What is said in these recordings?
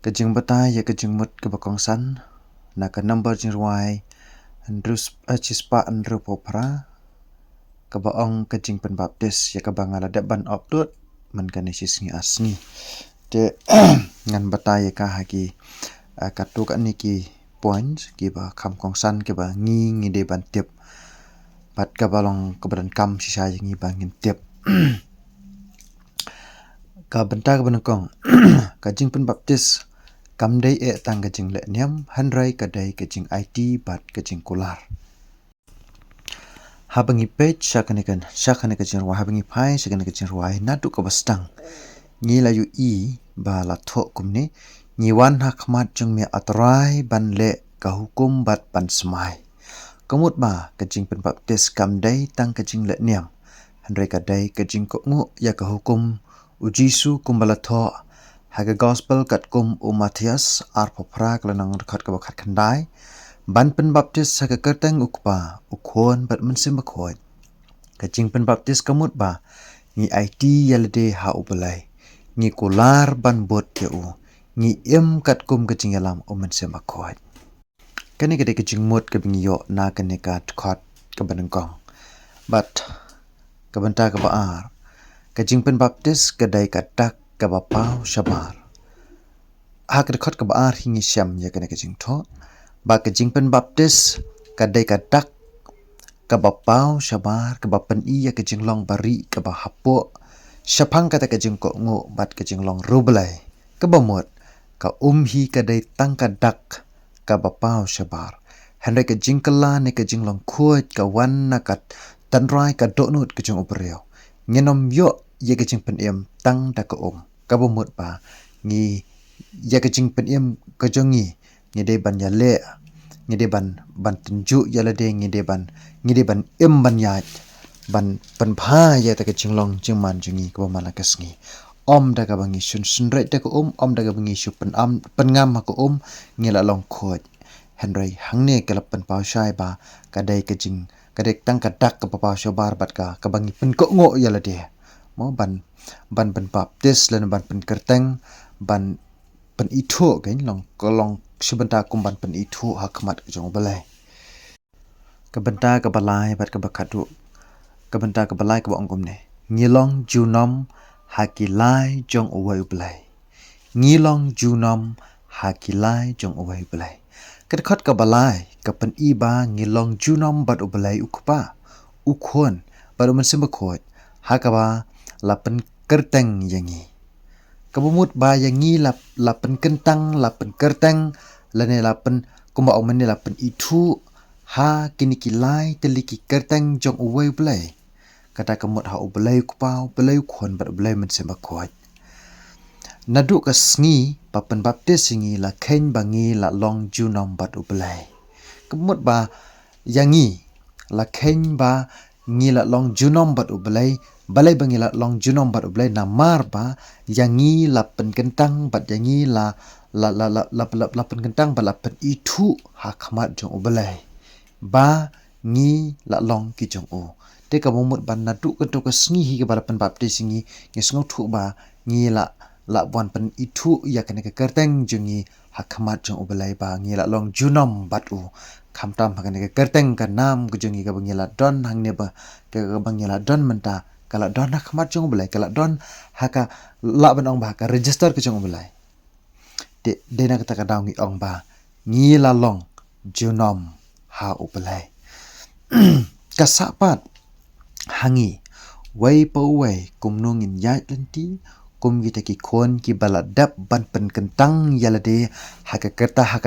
Kajing batai ya kajing mut ke bakong san na ka number jing ruai andrus chispa andru popra ka baong kajing pen baptis ya ka bangala de ban upload man kan sis ngi asni te ngan batai ya ka hagi katuk ani ki points ki ba kam kong san ke ba ngi de ban tip pat ka balong ke badan kam sisa ngi ba ngin tip ka benta ka banakong kajing pen baptis kam dai tang kajing le niam handrai kadai kajing IT bat kajing kular habangi page syakane kajing ruai habangi pai syakane kajing ruai natu ka bastang ngi la yu i ba la tho kumni ngi wan hakmat jung mi atrai ban le ka hukum bat ban smai kamut ba kajing pen baptis kam dai tang kajing le niam handrai kadai kajing ko ngu ya ka hukum ujisu kumbala tho haga gospel kat kum Matthias ar popra klanang khat ka bakhat khandai ban pen baptis haga kerteng ukpa ukhon bat mensim bakhoi kajing pen baptis kamut ba ngi IT yalde ha ubelai ngi kular ban bot ke u ngi em kat kum kajing yalam mensim bakhoi kani kade kajing mut ke bingyo na kane ka khot ka banengkong but kabanta ka baar kajing pen baptis kadai katak ka bapau shabar hak khot ka baar hingi syam ya kane kajing tho ba kajing pen baptis kadai katak ka bapau shabar ka bapan i ya kajing long bari ka ba hapo syapang kata kajing ko ngo bat kajing long rublai ka bamut ka hi kadai tang kadak ka bapau shabar handai kajing kala ne kajing long khuat ka wan nakat tanrai ka donut kajing ubreo ngenom yo ya kajing pen em tang da ka ka bamut ba ngi ya kajing pen em kajongi ngi de ban ya le ngi de ban tunju ya le de ngi de ban em ban ya ban pan pha ya ta kajing long jing man jungi ka mala kasngi om da ka bangi sun rai da ka om da ka bangi shu pen ngam ma ka ngi la long khot henry hangne ka pen pa shai ba kadai kajing kadek tang kadak ka pa shobar bat ka bangi pen ko ngo ya le de mo ban baptis lan ban pen kerteng ban pen itu kan long kolong sebentar kumban pen itu hakmat jong balai kebenta ke balai bat ke bakadu kebenta ke balai ke bong kumne ngilong junom hakilai jong uwai balai ngilong junom hakilai jong uwai balai kedekot ke balai ke pen iba ngilong junom bat ubalai ukpa ukhon baru mensembekot hakaba lapen kerteng yangi kabumut ba yangi lapen kentang lapen kerteng lane lapen kumba omene lapen itu ha kini kilai teliki kerteng jong uwai belai kata kemut ha ubelai kupau belai khon bat belai mensembakot nadu ka sngi papen baptis singi la khen bangi la long junom bat ubelai kemut ba yangi la khen ba ngi la long junom bat ubelai balai bangi la long junom bat ubelai namar ba yangi la pen kentang bat yangi la pen kentang ba la pen itu hakmat jong ubelai ba ngi la long ki jong u te ka momut ban nadu ka to ka sngi hi ka pen baptis ngi sngo thu ba ngi la bon pen itu ya kane ka kerteng jungi hakmat jong ubelai ba ngi la long junom bat u khamtam hakane ka kerteng ka nam ku jungi ka bangi la don hangne ba ka bangi la don menta kala don hakmat jong ubelai kala don haka la ban ong ba ka register ka jong ubelai de na ka daw ngi ong ba ngi la long junom ha ubelai kasapat hangi wai pa wai kumnung in yat lenti kum kita ki khon ki baladap ban pen kentang yalade haka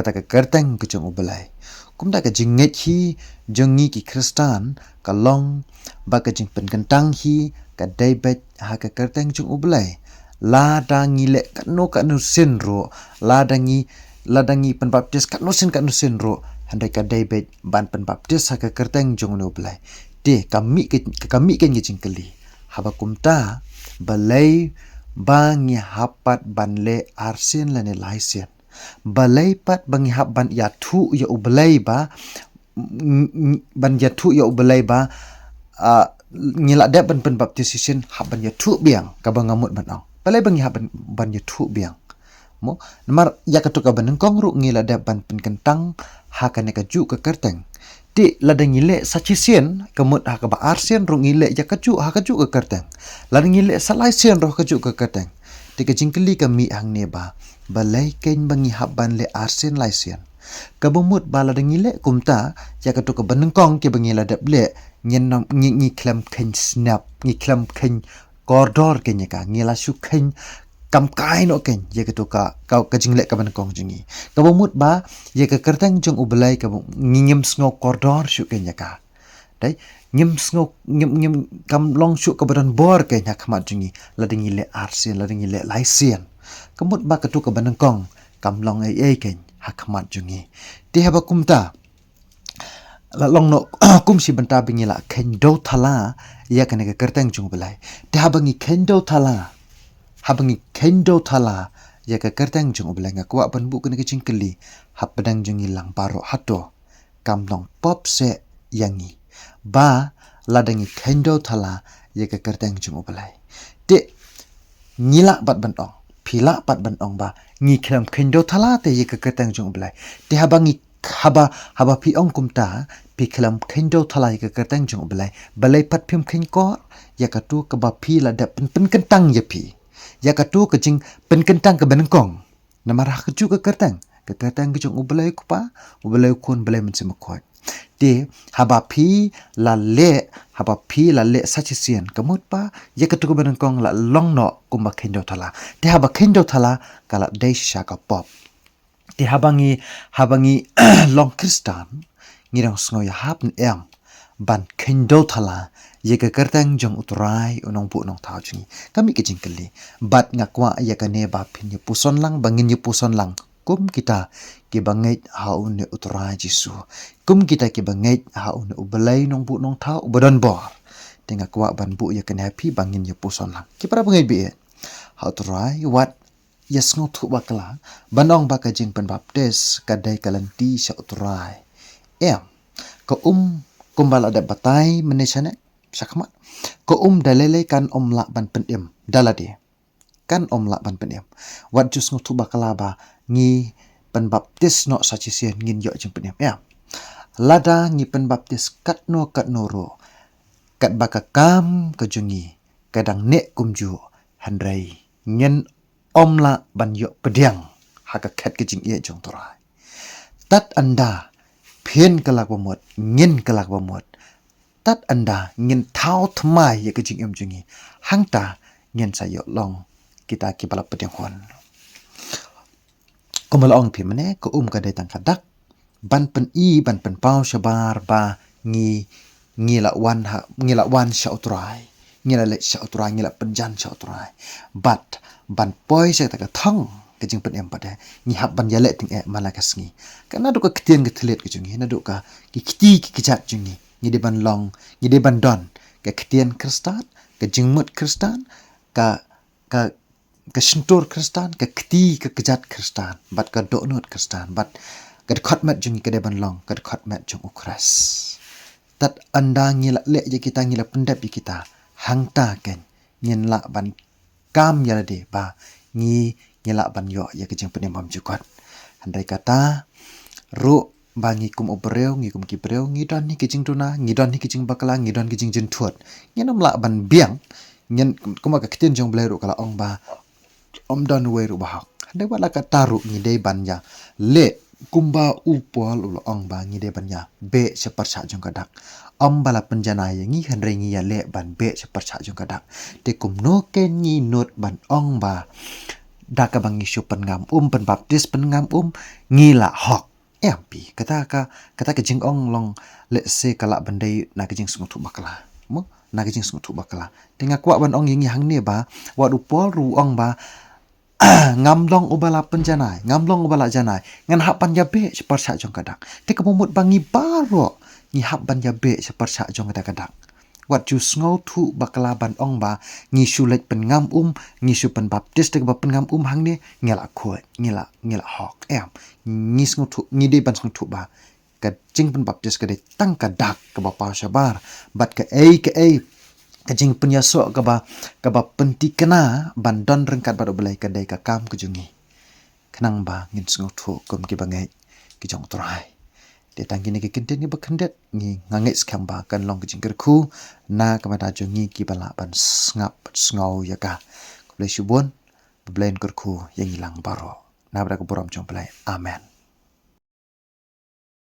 ta kerteng ke jong ubelai kum da ka jinget hi jongi ki kristan ka long ba ka jing pen kentang hi ka daibet haka kerteng jong ubelai la dangi le ka no sinro la dangi pen baptis ka no sin ro handai ka daibet ban pen baptis haka kerteng jong ubelai de kami ke jing kali haba kumta balai bangi hapat banle arsin lane laisen balai pat bangi hap ban ya thu ya ubelai ba ban ya thu ya ubelai ba ngila de ban pen baptisation hap ban ya thu biang ka bangamut ban ong balai bangi hap ban ya thu biang Mo namar ya ka to ka benengkong ru ngila da ban pen kentang ha ka ne ka ju ka kerteng. Ti lada ngile sachisien kemut ha ka ba arsien ru ngile ya ka ju ka kerteng. Lada ngile salai sien ru ka ju ka kerteng. Ti ka jingkeli ka mi hang ne ba balai ken bangi habban le arsien lai sien. Ka bumut ba lada ngile kumta ya ka to ka benengkong ke bangi lada ble nyen ngi klem ken snap ngi klem ken koridor kenya ka ngila su ken kam kai no ken ye ka to ka kau ka jingle ka benengkong jingi. Ka bumut ba ye ka kerteng jong ubelai ka ngim sngo koridor su kenya ka. Dai ngim sngo ngim kam long su ka badan bor kenya khamat jingi lada ngile arsien lada ngile laisien. Kemut ba ka to ka benengkong kam long ai ken hakmat jungi ti haba kumta la long no kum si banta bingi la kendo thala ya kane ka kerteng jung belai ti haba ngi kendo thala ya ka kerteng jung belai nga kwa ban bu kane ka jingkeli habdang jungi lang baro hato kam long pop se yangi ba ladangi kendo thala ya ka kerteng jung belai ti ngila bat ban ong pila pat ban ong ba ngi kram kendo thala te ye ka ketang jong blai te haba ngi haba pi ong kumta pi kram kendo thala ye ka ketang jong blai balai pat phim khin ko ya ka tu ka ba pi la da pen kentang ye pi ya ka tu ka jing pen kentang ka benengkong namara ka ju ka ketang ke jong blai ku pa blai kun blai men sem ko te haba pi la le sachisien kamut pa ye ka tu ka benengkong la long no kumba kendo thala te haba kendo thala kala deisha ka pop te habangi long kristan ngirang sngo ya hapn em ban kendo thala ye ka kertang jong utrai unong pu nong thau chingi kami ke jingkeli bat ngakwa ye ka ne ba phin ye puson lang bangin ye puson lang kum kita ke bangai hau ne utrai jisu kum kita ke bangai hau ne ubelai nong pu nong thau ubadon bor tengah kwa ban bu ye ka happy bangin ye puson lang ki para bangai bi hau utrai wat yes ngo thu bakla banong baka jing pen baptis kadai kalanti sha utrai em ko kumbal ada batai menesane sakmat ko dalele kan la ban pen em dalade kan la ban pen em wat jus ngo thu bakla ba ngi pen baptis no sachisien ngin yo jing pen em em lada ngi pen baptis kat no ro kat baka kam kejungi kadang ne kumju handrai nyen la ban yo pediang haka khat ke jing ye jong torai tat anda phen kalak bomot ngin kalak bomot tat anda ngin thau thmai ye ke jing em jingi hangta ngin sayo long kita ki bala pediang hon komal ong pi mane ko ka dai tang kadak ban pen pau shabar ba ngi la wan sha utrai ngila le sha utrai ngila penjan sha utrai bat ban poi se ta ka thang ke jing pen em pade ni hab ban yale ting e malakas ngi kana du ka ktien ke thlet ke jungi na du ka ki kti ki kijat jungi ni de ban long ni de ban don ke ktien kristan ke jingmut kristan ka shintur kristan ke kti ke kijat kristan bat ka do not kristan bat ka khotmat jungi ke de ban long ka khotmat jung ukras tat anda ngila le je kita ngila pendap kita hangta ken nyen la ban kam ya de ba ngila ban yo ya kejeng penembam jukot handai kata ru bangi kum obreu ngi kum kibreu ngi don ni kejeng tuna ngi don ni kejeng bakala ngi don kejeng jentuat nyenam la ban biang nyen kuma ka keten jong bleru kala ong ba om don we ru ba handai wala kata ru ngi dei ban ya le kumba upol ulo ong ba ngi dei ban ya be separsa jong kadak om bala penjana ye ngi handai ngi ya le ban be separsa jong kadak te kum no ken ngi not ban ong ba daka bang isu pengam pen baptis pengam ngila hok MP kata ke jing ong long let's say kala bandai na ke jing sungut bakala mo na ke jing sungut bakala tengah kwa ban ong yang hang ne ba wa du pol ru ong ba ngamlong ubala penjanai ngamlong ubala janai ngan hak pan jabe separsa jong kadak te ke momut bangi baro ni hak ban jabe separsa jong kadak wat ju sngo thu bakala ban ong ba ngi sulet pengam ngi su pen baptis te ba pengam hang ne ngela khoi ngela hok em ngi sngo thu ngi de ban sngo thu ba ka jing pen baptis ka de tang ka dak ka ba pa shabar bat ka jing pen yaso ka ba penti kena ban don rengkat ba belai ka dai ka kam ke jungi kenang ba ngin sengok thu kum ki bangai ki jong trai de tang kini ki kinten ni bakendet ngi ngangai skam ba kan long ki jingker khu na kamata jo ngi ki bala ban ngap ngau ya ka le shubon blain kur khu yang ilang baro na bra ko borom jong plai amen